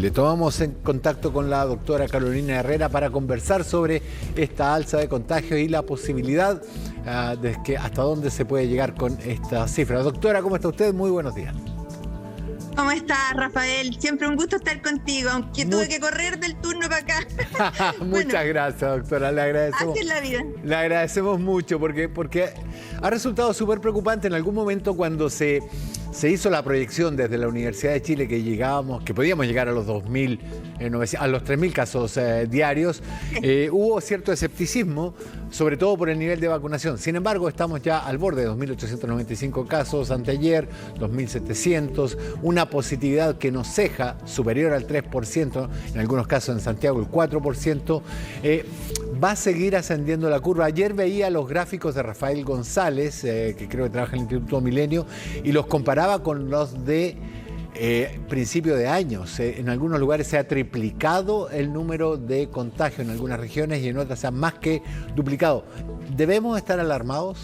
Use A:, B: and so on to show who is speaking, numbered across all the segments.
A: Le tomamos en contacto con la doctora Carolina Herrera para conversar sobre esta alza de contagios y la posibilidad de que hasta dónde se puede llegar con estas cifras. Doctora, ¿cómo está usted? Muy buenos días.
B: ¿Cómo estás, Rafael? Siempre un gusto estar contigo, aunque tuve que correr del turno para acá.
A: Muchas gracias, doctora. Le agradecemos.
B: Así es la vida.
A: Le agradecemos mucho porque ha resultado súper preocupante en algún momento cuando se hizo la proyección desde la Universidad de Chile que podíamos llegar a los 2.000, a los 3.000 casos diarios. Hubo cierto escepticismo, sobre todo por el nivel de vacunación. Sin embargo, estamos ya al borde de 2.895 casos anteayer, 2.700, una positividad que nos ceja superior al 3%, en algunos casos en Santiago el 4%. Va a seguir ascendiendo la curva. Ayer veía los gráficos de Rafael González, que creo que trabaja en el Instituto Milenio, y los comparaba con los de principio de años. En algunos lugares se ha triplicado el número de contagios en algunas regiones y en otras se ha más que duplicado. ¿Debemos estar alarmados?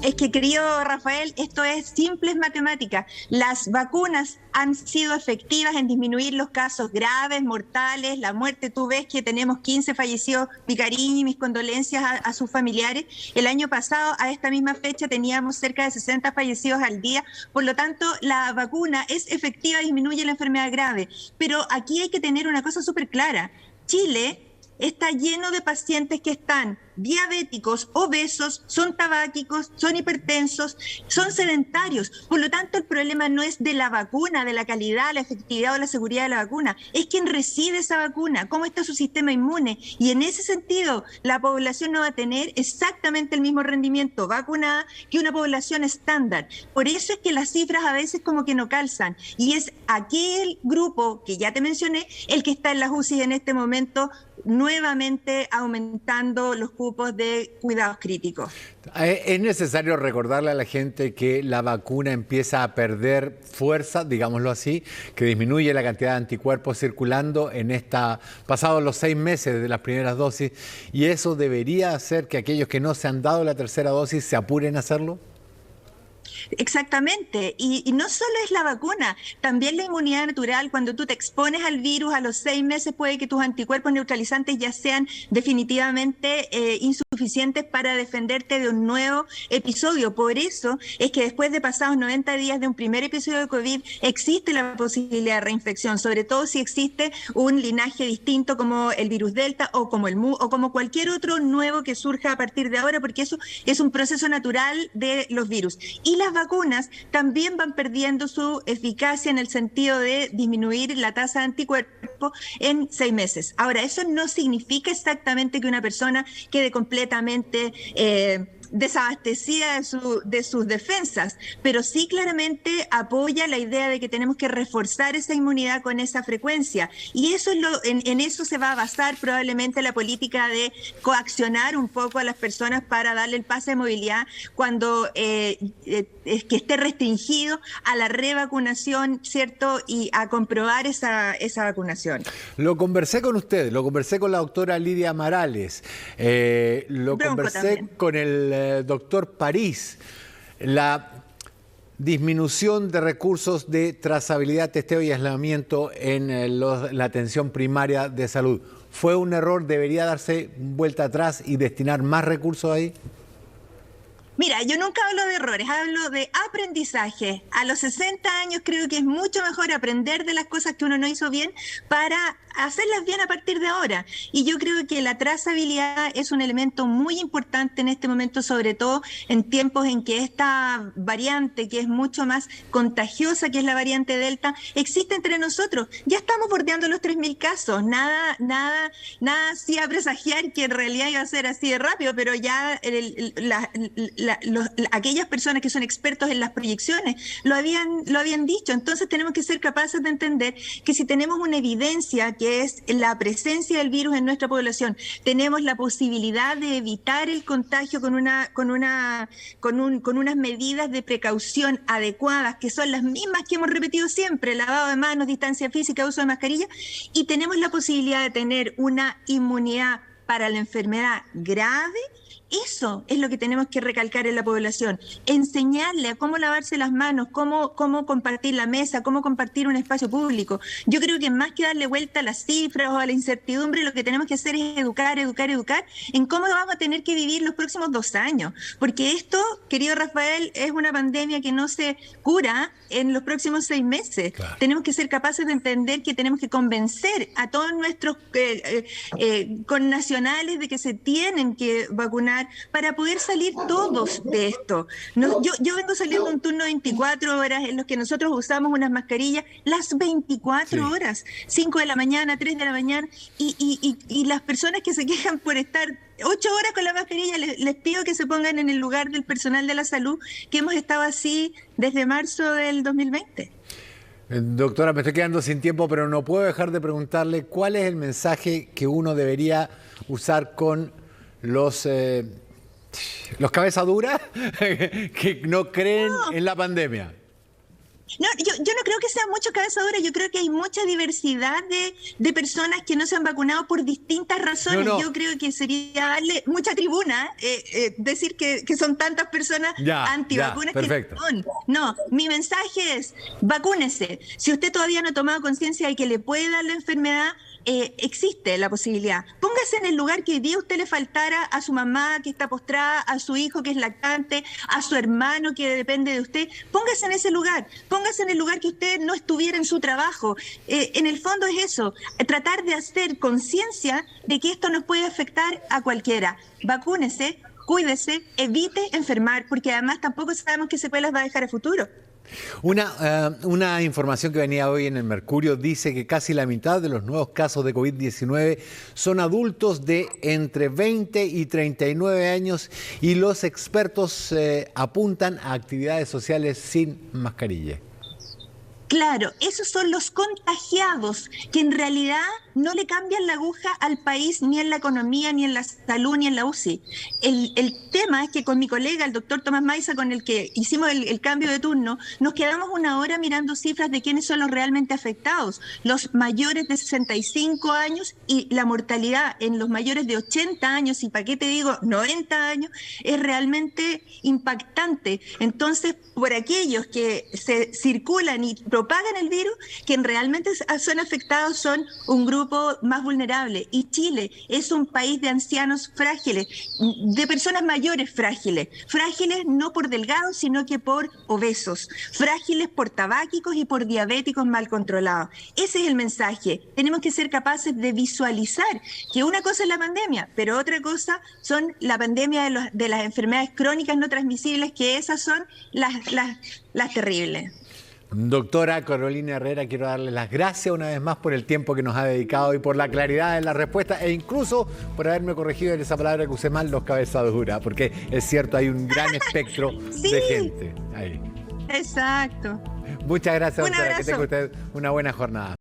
B: Es que, querido Rafael, esto es simples matemáticas. Las vacunas han sido efectivas en disminuir los casos graves, mortales, la muerte. Tú ves que tenemos 15 fallecidos. Mi cariño y mis condolencias a sus familiares. El año pasado, a esta misma fecha, teníamos cerca de 60 fallecidos al día. Por lo tanto, la vacuna es efectiva y disminuye la enfermedad grave. Pero aquí hay que tener una cosa súper clara. Chile está lleno de pacientes que están diabéticos, obesos, son tabáquicos, son hipertensos, son sedentarios. Por lo tanto, el problema no es de la vacuna, de la calidad, la efectividad o la seguridad de la vacuna, es quien recibe esa vacuna, cómo está su sistema inmune. Y en ese sentido, la población no va a tener exactamente el mismo rendimiento vacunada que una población estándar. Por eso es que las cifras a veces como que no calzan. Y es aquel grupo que ya te mencioné, el que está en las UCI en este momento, nuevamente aumentando los cupos de cuidados críticos.
A: Es necesario recordarle a la gente que la vacuna empieza a perder fuerza, digámoslo así, que disminuye la cantidad de anticuerpos circulando pasados los 6 meses de las primeras dosis, y eso debería hacer que aquellos que no se han dado la tercera dosis se apuren a hacerlo.
B: Exactamente, y no solo es la vacuna, también la inmunidad natural. Cuando tú te expones al virus, a los 6 meses puede que tus anticuerpos neutralizantes ya sean definitivamente insuficientes para defenderte de un nuevo episodio. Por eso es que después de pasados 90 días de un primer episodio de COVID, existe la posibilidad de reinfección, sobre todo si existe un linaje distinto como el virus Delta o como el MU o como cualquier otro nuevo que surja a partir de ahora, porque eso es un proceso natural de los virus. Y las vacunas también van perdiendo su eficacia en el sentido de disminuir la tasa de anticuerpos en 6 meses. Ahora, eso no significa exactamente que una persona quede completamente desabastecida de sus defensas, pero sí claramente apoya la idea de que tenemos que reforzar esa inmunidad con esa frecuencia, y eso es en eso se va a basar probablemente la política de coaccionar un poco a las personas para darle el pase de movilidad cuando que esté restringido a la revacunación, ¿cierto? Y a comprobar esa vacunación.
A: Lo conversé con usted, lo conversé con la doctora Lidia Marales, lo conversé también con el doctor París. La disminución de recursos de trazabilidad, testeo y aislamiento en la atención primaria de salud, ¿fue un error? ¿Debería darse vuelta atrás y destinar más recursos ahí?
B: Mira, yo nunca hablo de errores, hablo de aprendizaje. A los 60 años creo que es mucho mejor aprender de las cosas que uno no hizo bien para hacerlas bien a partir de ahora. Y yo creo que la trazabilidad es un elemento muy importante en este momento, sobre todo en tiempos en que esta variante, que es mucho más contagiosa, que es la variante Delta, existe entre nosotros. Ya estamos bordeando los 3.000 casos. Nada hacía presagiar que en realidad iba a ser así de rápido, pero ya aquellas personas que son expertos en las proyecciones lo habían dicho. Entonces tenemos que ser capaces de entender que si tenemos una evidencia que es la presencia del virus en nuestra población, tenemos la posibilidad de evitar el contagio con unas medidas de precaución adecuadas, que son las mismas que hemos repetido siempre: lavado de manos, distancia física, uso de mascarilla, y tenemos la posibilidad de tener una inmunidad para la enfermedad grave Eso es lo que tenemos que recalcar en la población, enseñarle a cómo lavarse las manos, cómo compartir la mesa, cómo compartir un espacio público. Yo creo que más que darle vuelta a las cifras o a la incertidumbre, lo que tenemos que hacer es educar en cómo vamos a tener que vivir los próximos 2 años. Porque esto, querido Rafael, es una pandemia que no se cura en los próximos 6 meses.
A: Claro.
B: Tenemos que ser capaces de entender que tenemos que convencer a todos nuestros connacionales de que se tienen que vacunar para poder salir todos de esto. Yo vengo saliendo un turno de 24 horas en los que nosotros usamos unas mascarillas las 24 horas, 5 de la mañana, 3 de la mañana, y las personas que se quejan por estar 8 horas con la mascarilla, les pido que se pongan en el lugar del personal de la salud, que hemos estado así desde marzo del 2020.
A: Doctora, me estoy quedando sin tiempo, pero no puedo dejar de preguntarle cuál es el mensaje que uno debería usar con los cabeza dura que no creen en la pandemia.
B: No, yo no creo que sea mucho cabeza dura, yo creo que hay mucha diversidad de personas que no se han vacunado por distintas razones. Yo creo que sería darle mucha tribuna, decir que son tantas personas antivacunas que son. No, mi mensaje es, vacúnese. Si usted todavía no ha tomado conciencia de que le puede dar la enfermedad, existe la posibilidad. Póngase en el lugar que hoy día usted le faltara a su mamá que está postrada, a su hijo que es lactante, a su hermano que depende de usted. Póngase en ese lugar. Póngase en el lugar que usted no estuviera en su trabajo. En el fondo es eso, tratar de hacer conciencia de que esto nos puede afectar a cualquiera. Vacúnese, cuídese, evite enfermar, porque además tampoco sabemos qué secuelas va a dejar a futuro.
A: Una información que venía hoy en el Mercurio dice que casi la mitad de los nuevos casos de COVID-19 son adultos de entre 20 y 39 años y los expertos apuntan a actividades sociales sin mascarilla.
B: Claro, esos son los contagiados que en realidad no le cambian la aguja al país, ni en la economía, ni en la salud, ni en la UCI. El tema es que con mi colega, el doctor Tomás Maiza, con el que hicimos el cambio de turno, nos quedamos una hora mirando cifras de quiénes son los realmente afectados. Los mayores de 65 años y la mortalidad en los mayores de 80 años, y para qué te digo 90 años, es realmente impactante. Entonces, por aquellos que se circulan y propagan el virus, quienes realmente son afectados son un grupo más vulnerable. Y Chile es un país de ancianos frágiles, de personas mayores frágiles. Frágiles no por delgados, sino que por obesos. Frágiles por tabáquicos y por diabéticos mal controlados. Ese es el mensaje. Tenemos que ser capaces de visualizar que una cosa es la pandemia, pero otra cosa son la pandemia de las enfermedades crónicas no transmisibles, que esas son las terribles.
A: Doctora Carolina Herrera, quiero darle las gracias una vez más por el tiempo que nos ha dedicado y por la claridad en la respuesta e incluso por haberme corregido en esa palabra que usé mal, los cabezas duras, porque es cierto, hay un gran espectro de gente ahí.
B: Exacto.
A: Muchas gracias, doctora.
B: Un abrazo.
A: Que tenga usted una buena jornada.